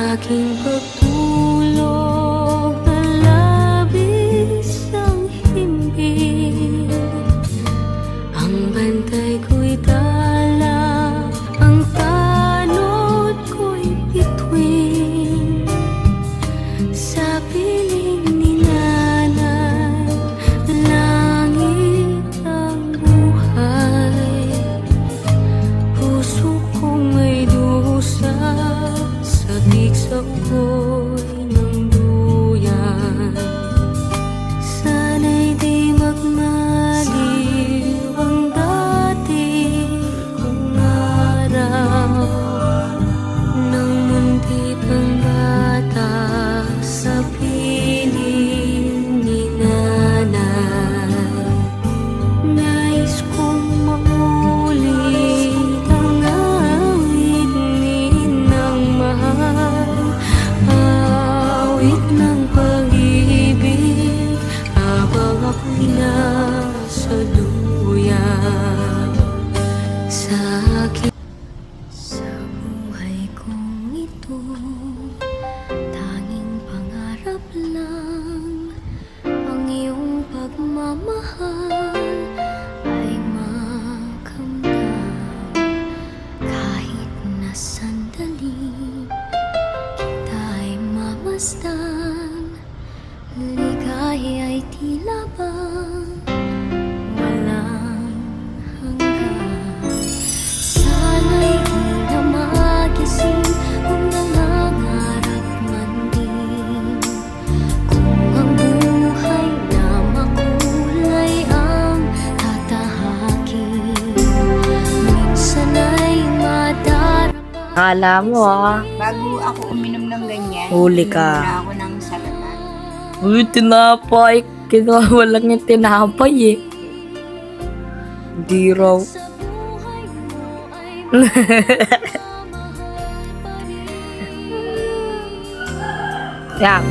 aking pagtulog na labis ang himbing. Ang bantay ko'y dala, ang tanod ko'y bituin. Sa piling ni nanay, langit ang buhay. Puso kong may dusa, sabik sa apoy ng duyan. Sana'y di magmaliw ang dati kong araw, nang mundi pang bata sa piling ni nanay. Nais kong maulit ang awit ni Inang mahal, awit ng pag-ibig habang ako'y nasa duyan. Sa akin, sa buhay kong ito, tanging pangarap lang ang iyong pagmamahal ay makamdam. Kahit na sandali kita'y mamasdan, ligaya'y tila bang walang hanggan. Sana'y di na magising kung nangangarap man din, kung ang buhay na makulay ang tatahakin. Minsan ay madarama. Akala mo Bago ako uminom ng ganyan, Huli ka. uminom na ako ng salata. Uy, tinapay. Kinuha lang yung tinapay eh. Hindi raw. Sa buhay mo ay Yeah.